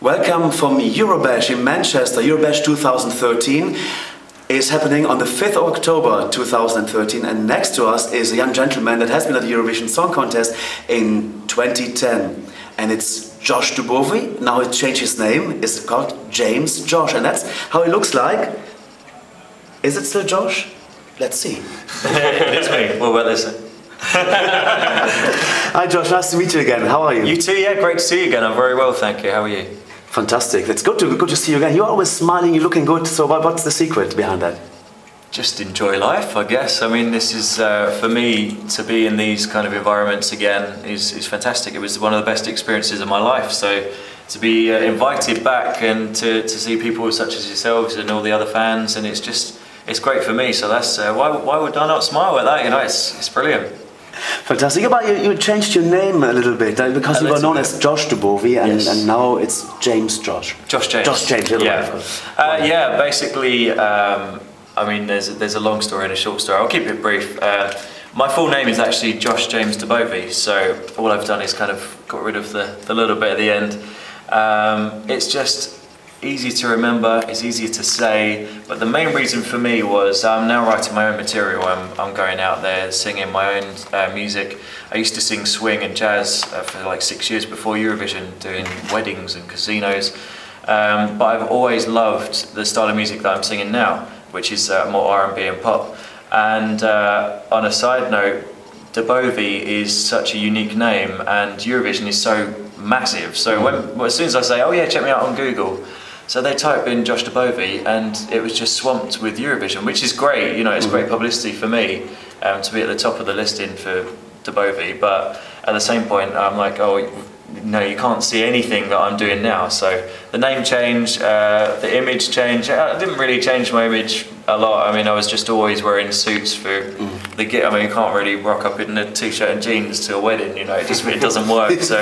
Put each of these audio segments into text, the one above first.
Welcome from Eurobash in Manchester. Eurobash 2013 is happening on the 5th of October 2013, and next to us is a young gentleman that has been at the Eurovision Song Contest in 2010, and it's Josh Dubowie. Now he changed his name, it's called James Josh, and that's how he looks like. Is it still Josh? Let's see. It's me. What about this? Hi Josh, nice to meet you again. How are you? You too, yeah, great to see you again. I'm very well, thank you. How are you? Fantastic. It's good to see you again. You're always smiling, you're looking good. So what's the secret behind that? Just enjoy life, I guess. I mean, this is, for me, to be in these kind of environments again is fantastic. It was one of the best experiences of my life. So to be invited back and to see people such as yourselves and all the other fans, and it's great for me. So that's, why would I not smile at that? You know, it's brilliant. Fantastic. But you changed your name a little bit because you were known as Josh Dubowie, and now it's James Josh. Josh James. Josh James. Yeah. Yeah. Basically, I mean, there's a long story and a short story. I'll keep it brief. My full name is actually Josh James Dubowie. So all I've done is kind of got rid of the little bit at the end. It's just easy to remember, it's easier to say, but the main reason for me was I'm now writing my own material. I'm going out there singing my own music. I used to sing swing and jazz for like 6 years before Eurovision, doing weddings and casinos, but I've always loved the style of music that I'm singing now, which is more R&B and pop. And on a side note, Dubowie is such a unique name, and Eurovision is so massive. So as soon as I say, oh yeah, check me out on Google, so they type in Josh Dubowie and it was just swamped with Eurovision, which is great, you know, it's great publicity for me to be at the top of the listing for Dubowie, but at the same point I'm like, oh no, you can't see anything that I'm doing now. So the name changed, the image changed. I didn't really change my image a lot. I mean, I was just always wearing suits for the gig. I mean, you can't really rock up in a t-shirt and jeans to a wedding, you know. It doesn't work. So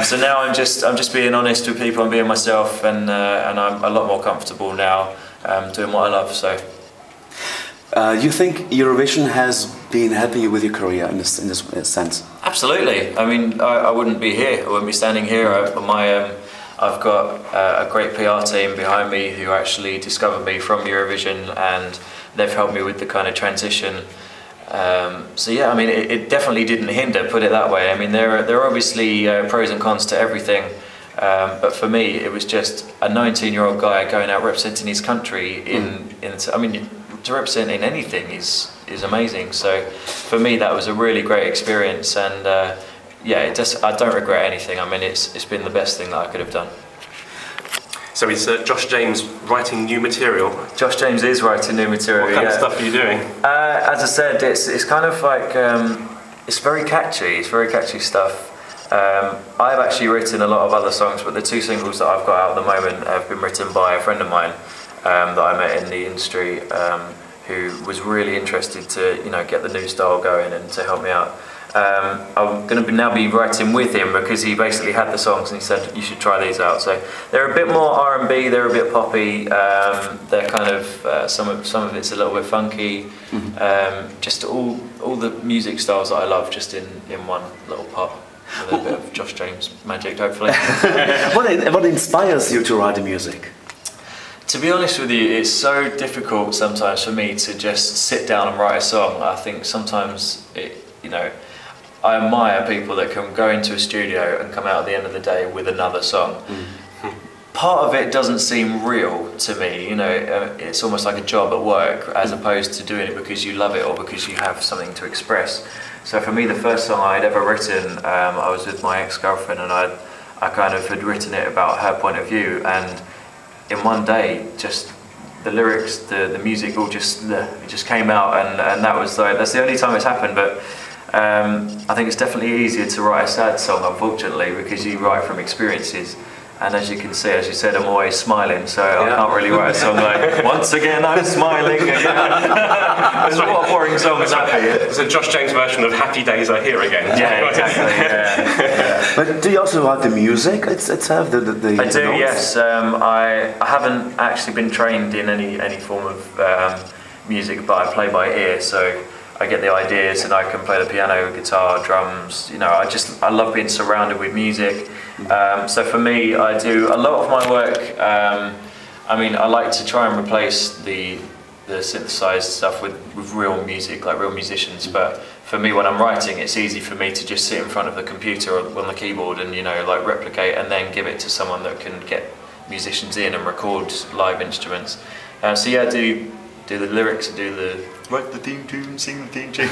so now I'm just being honest with people and being myself, and I'm a lot more comfortable now doing what I love. So. You think Eurovision has been helping you with your career in this sense? Absolutely. I mean, I wouldn't be here. I wouldn't be standing here. I've got a great PR team behind me who actually discovered me from Eurovision, and they've helped me with the kind of transition. So yeah, I mean, it definitely didn't hinder, put it that way. I mean, there are obviously pros and cons to everything. But for me, it was just a 19-year-old guy going out representing his country I mean, to represent in anything is amazing. So for me, that was a really great experience, and yeah, I don't regret anything. I mean, it's been the best thing that I could have done. So is Josh James writing new material? Josh James is writing new material. What kind of stuff are you doing? As I said, it's kind of like it's very catchy. It's very catchy stuff. I've actually written a lot of other songs, but the two singles that I've got out at the moment have been written by a friend of mine that I met in the industry, who was really interested to, you know, get the new style going and to help me out. I'm going to now be writing with him because he basically had the songs and he said you should try these out. So they're a bit more R&B, they're a bit poppy. They're kind of some of it's a little bit funky. Just all the music styles that I love, just in one little pot. With a bit of Josh James magic, hopefully. What inspires you to write the music? To be honest with you, it's so difficult sometimes for me to just sit down and write a song. I think sometimes, you know, I admire people that can go into a studio and come out at the end of the day with another song. Part of it doesn't seem real to me, you know, it's almost like a job at work as opposed to doing it because you love it or because you have something to express. So for me, the first song I'd ever written, I was with my ex-girlfriend, and I kind of had written it about her point of view, and in one day, just the lyrics, the music, all it just came out, and that's the only time it's happened. But I think it's definitely easier to write a sad song, unfortunately, because you write from experiences. And as you can see, as you said, I'm always smiling, so I can't really write a song like, once again I'm smiling again. What a boring song is that? It's a Josh James version of Happy Days Are Here Again. Yeah, exactly. Yeah. But do you also write the music itself? I do, notes? Yes. I haven't actually been trained in any form of music, but I play by ear, so I get the ideas and I can play the piano, guitar, drums. You know, I love being surrounded with music. So for me, I do a lot of my work. I mean, I like to try and replace the synthesized stuff with real music, like real musicians. But for me, when I'm writing, it's easy for me to just sit in front of the computer or on the keyboard and, you know, like replicate and then give it to someone that can get musicians in and record live instruments. So yeah, I do the lyrics, I do the write the theme tune, sing the theme tune.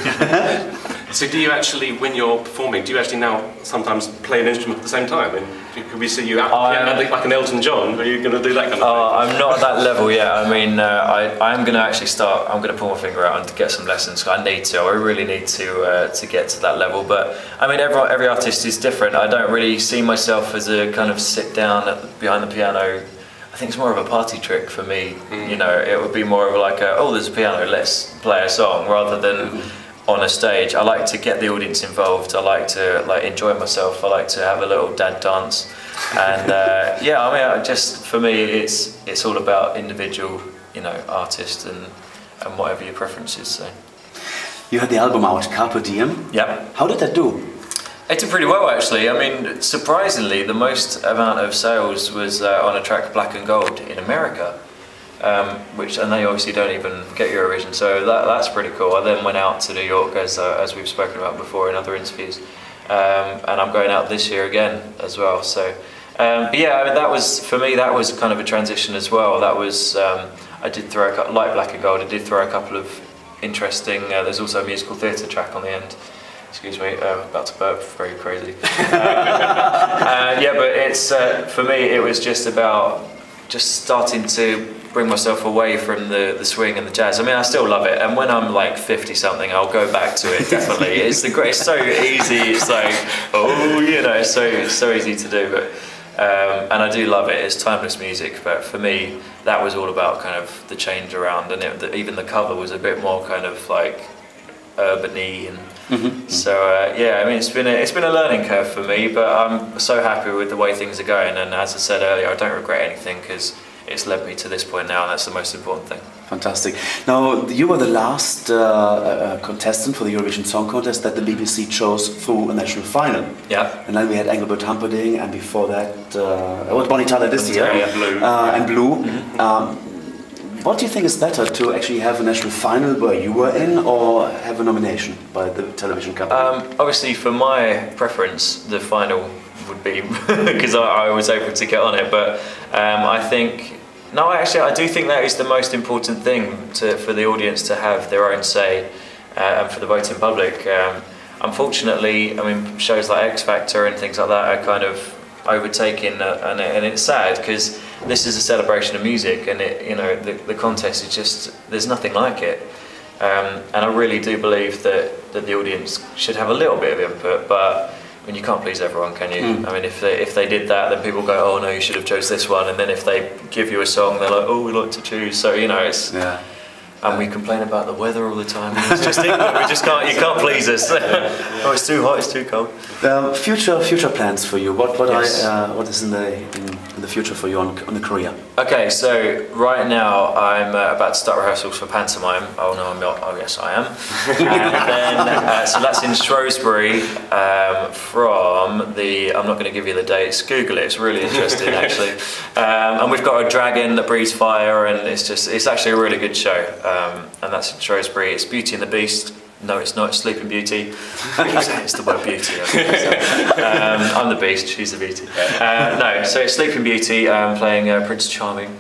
So do you actually, when you're performing, do you actually now sometimes play an instrument at the same time? And could we see you out like an Elton John? Are you going to do that kind of thing? I'm not at that level yet. I mean, I'm going to actually start. I'm going to pull my finger out and get some lessons. I need to. I really need to get to that level. But I mean, every artist is different. I don't really see myself as a kind of sit down behind the piano. I think it's more of a party trick for me. You know, it would be more of like there's a piano, let's play a song, rather than on a stage. I like to get the audience involved. I like to enjoy myself. I like to have a little dad dance, and yeah, I mean, just for me, it's all about individual, you know, artist and whatever your preference is. So you had the album out, Carpe Diem. Yeah. How did that do? It did pretty well, actually. I mean, surprisingly, the most amount of sales was on a track, Black and Gold, in America, and they obviously don't even get Eurovision, so that's pretty cool. I then went out to New York, as we've spoken about before in other interviews, and I'm going out this year again as well. So, but yeah, I mean, that was, for me, that was kind of a transition as well. That was, I did throw a couple, like Black and Gold, I did throw a couple of interesting, there's also a musical theatre track on the end. Excuse me, about to burp, very crazy. Yeah, but it's, for me, it was just about just starting to bring myself away from the swing and the jazz. I mean, I still love it, and when I'm like 50 something, I'll go back to it, definitely. It's so easy, it's like, oh, you know, it's so easy to do, but, and I do love it, it's timeless music, but for me, that was all about kind of the change around, and even the cover was a bit more kind of like urban-y, and so yeah, I mean, it's been a learning curve for me, but I'm so happy with the way things are going, and as I said earlier, I don't regret anything because it's led me to this point now, and that's the most important thing. Fantastic. Now, you were the last contestant for the Eurovision Song Contest that the BBC chose through a national final. Yeah. And then we had Engelbert Humperdinck, and before that, Monetta this year, and Blue. What do you think is better, to actually have a national final where you were in, or have a nomination by the television company? Obviously, for my preference, the final would be because I was able to get on it. But I think, no, actually, I do think that is the most important thing for the audience to have their own say, and for the voting public. Unfortunately, I mean, shows like X Factor and things like that are kind of overtaken, and it's sad because this is a celebration of music, and the contest is just, there's nothing like it, and I really do believe that the audience should have a little bit of input, but I mean, you can't please everyone, can you? I mean, if they did that, then people go, oh no, you should have chose this one, and then if they give you a song, they're like, oh, we like to choose. So it's and we complain about the weather all the time. It's just England. We just can't. You can't please us. Oh, it's too hot. It's too cold. Future plans for you. What is in the future for you on the career? Okay, so right now I'm about to start rehearsals for pantomime. Oh no, I'm not. Oh yes, I am. And then so that's in Shrewsbury from the. I'm not going to give you the dates. Google it. It's really interesting actually. And we've got a dragon that breathes fire, and it's actually a really good show. And that's in Shrewsbury. It's Beauty and the Beast. No, it's not. It's Sleeping Beauty. It's the word beauty. I'm the Beast. She's the Beauty. No, so it's Sleeping Beauty. I'm playing Prince Charming,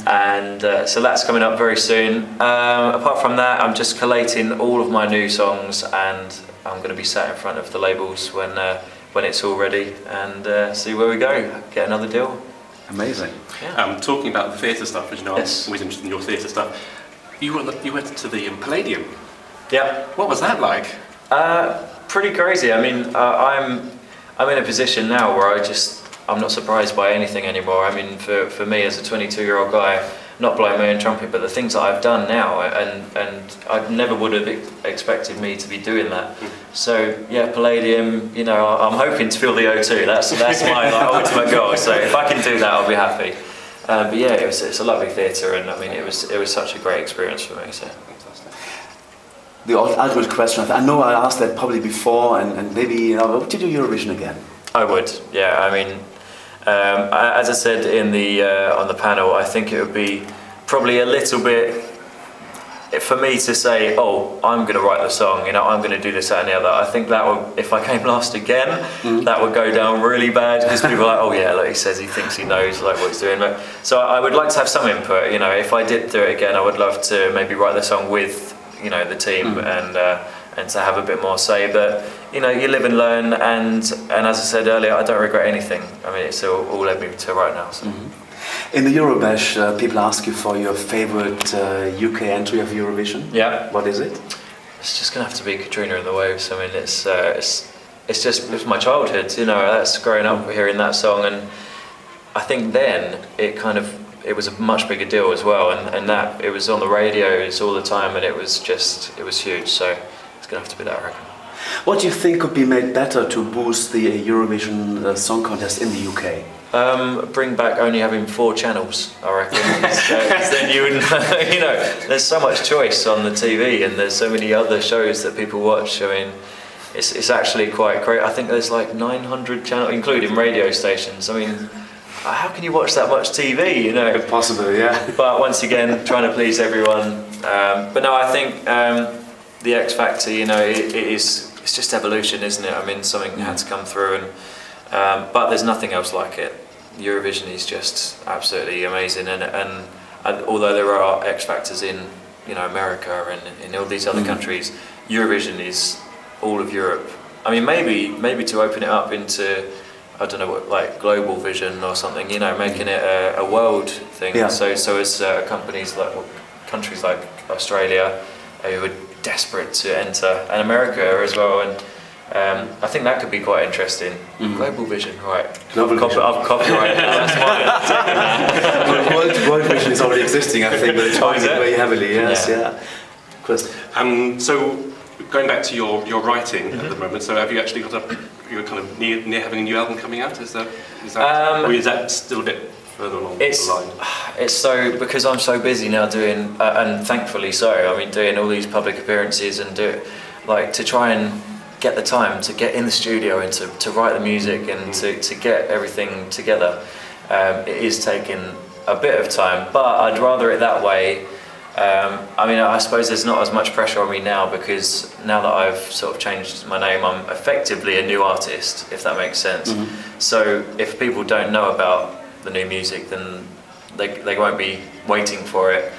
and so that's coming up very soon. Apart from that, I'm just collating all of my new songs, and I'm going to be sat in front of the labels when it's all ready, and see where we go. Get another deal. Amazing. Yeah. Talking about the theatre stuff, as you know, yes. I'm always interested in your theatre stuff. You went to the Palladium. Yeah. What was that like? Pretty crazy. I mean, I'm in a position now where I'm not surprised by anything anymore. I mean, for me as a 22-year-old guy, not blowing my own trumpet, but the things that I've done now, and I never would have expected me to be doing that. So yeah, Palladium. I'm hoping to fill the O2. That's my ultimate goal. So if I can do that, I'll be happy. But yeah, it's a lovely theatre, and I mean, it was such a great experience for me. So. The ultimate question, I know I asked that probably before, and maybe would you do Eurovision again? I would, yeah. I mean, as I said in the on the panel, I think it would be probably a little bit for me to say, oh, I'm going to write the song, you know, I'm going to do this, that and the other. I think that would, if I came last again, that would go down really bad, because people are like, oh yeah, like he says, he thinks he knows like what he's doing. But, so I would like to have some input, you know, if I did do it again, I would love to maybe write the song with, you know, the team and to have a bit more say. But, you know, you live and learn, and as I said earlier, I don't regret anything. I mean, it's all led me to right now. So. In the Eurobash, people ask you for your favorite UK entry of Eurovision. Yeah. What is it? It's just gonna have to be Katrina and the Waves. I mean, it's my childhood. You know, that's growing up hearing that song, and I think then it was a much bigger deal as well, and that it was on the radios all the time, and it was huge. So it's gonna have to be that, I reckon. What do you think could be made better to boost the Eurovision Song Contest in the UK? Bring back only having 4 channels, I reckon. Then you would, you know, there's so much choice on the TV, and there's so many other shows that people watch. I mean, it's actually quite great. I think there's like 900 channels, including radio stations. I mean, how can you watch that much TV? You know, Impossible, yeah. But once again, trying to please everyone. But no, I think the X Factor, you know, it's just evolution, isn't it? I mean, something had to come through, and but there's nothing else like it. Eurovision is just absolutely amazing, and although there are X Factors in, you know, America and in all these other countries, Eurovision is all of Europe. I mean, maybe to open it up into, I don't know, what, like global vision or something, you know, making it a world thing. Yeah. So as companies like countries like Australia who are desperate to enter, and America as well, and I think that could be quite interesting. Global vision, right? Global vision. I've copyrighted that. That's mine. World vision is already existing, I think, but it's very heavily. Yes, yeah. Chris. So going back to your writing at the moment, so have you actually you're kind of near having a new album coming out? Is that or is that still a bit further along the line? It's so, because I'm so busy now doing, and thankfully so, I mean, doing all these public appearances and to try and get the time to get in the studio and to write the music and to get everything together. It is taking a bit of time, but I'd rather it that way. I mean, I suppose there's not as much pressure on me now, because now that I've sort of changed my name, I'm effectively a new artist, if that makes sense. So if people don't know about the new music, then they won't be waiting for it.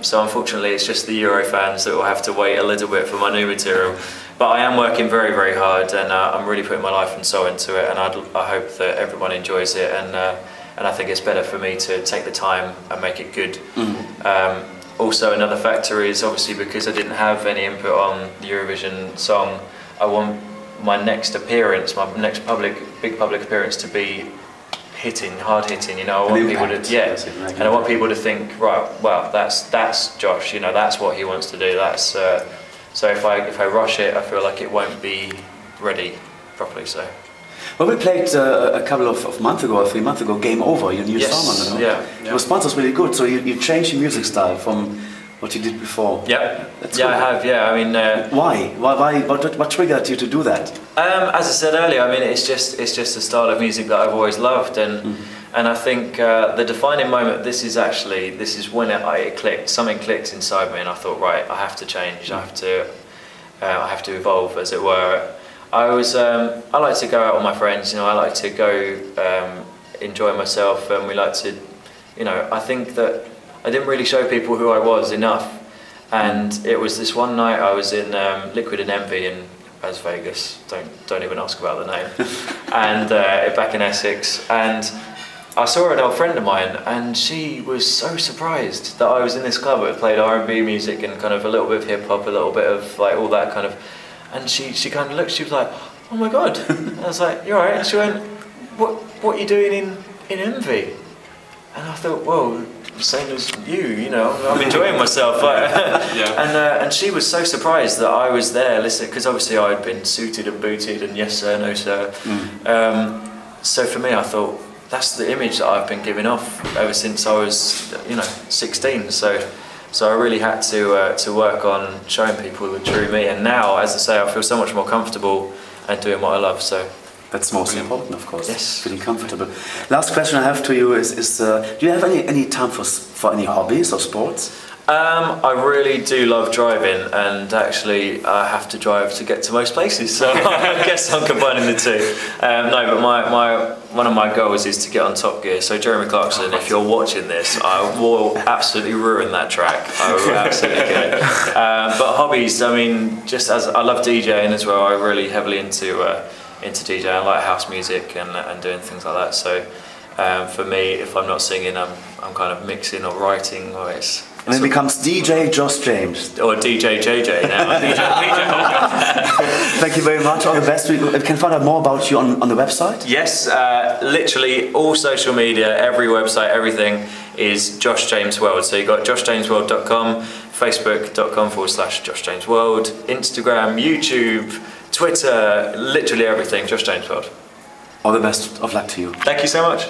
So unfortunately, it's just the Euro fans that will have to wait a little bit for my new material. But I am working very, very hard, and I'm really putting my life and soul into it, and I hope that everyone enjoys it, and I think it's better for me to take the time and make it good. Also, another factor is obviously because I didn't have any input on the Eurovision song, I want my next appearance, my next big public appearance, to be hard hitting. You know, I want people to, and I want people to think, right, well, that's Josh. You know, that's what he wants to do. That's so if I rush it, I feel like it won't be ready properly. So. Well, we played a couple of months ago, or 3 months ago, Game Over, your new song. I don't know. Yeah. The response was really good, so you changed your music style from what you did before. Yeah, That's yeah, cool. I have, yeah. I mean... Why? What triggered you to do that? As I said earlier, I mean, it's just a style of music that I've always loved, and I think the defining moment, this is when it clicked, something clicked inside me, and I thought, right, I have to change, I have to evolve, as it were. I like to go out with my friends, you know, I like to go enjoy myself, and we like to, you know, I think that I didn't really show people who I was enough, and it was this one night I was in Liquid and Envy in Las Vegas, don't even ask about the name, and back in Essex, and I saw an old friend of mine, and she was so surprised that I was in this club that played R&B music and kind of a little bit of hip-hop, a little bit of like all that kind of. And she kind of looked, she was like, oh my God. And I was like, you're right. And she went, what are you doing in Envy? And I thought, well, same as you know, I'm enjoying myself. And she was so surprised that I was there listening, because obviously I'd been suited and booted and yes sir, no sir. So for me, I thought, that's the image that I've been giving off ever since I was, you know, 16. So I really had to work on showing people the true me, and now, as I say, I feel so much more comfortable and doing what I love. So That's most important, of course. Yes. Feeling comfortable. Last question I have to you is do you have any time for any hobbies or sports? I really do love driving, and actually I have to drive to get to most places, so I guess I'm combining the two. No, but one of my goals is to get on Top Gear, so Jeremy Clarkson, if you're watching this, I will absolutely ruin that track. I will absolutely get it. But hobbies, I mean, just as I love DJing as well, I'm really heavily into DJing. I like house music and doing things like that, so for me, if I'm not singing, I'm kind of mixing or writing, or it's... And it becomes DJ Josh James. Or DJ JJ now. Thank you very much, all the best. We can find out more about you on the website? Yes, literally all social media, every website, everything is Josh James World. So you've got joshjamesworld.com, facebook.com/Josh James World, Instagram, YouTube, Twitter, literally everything, Josh James World. All the best of luck to you. Thank you so much.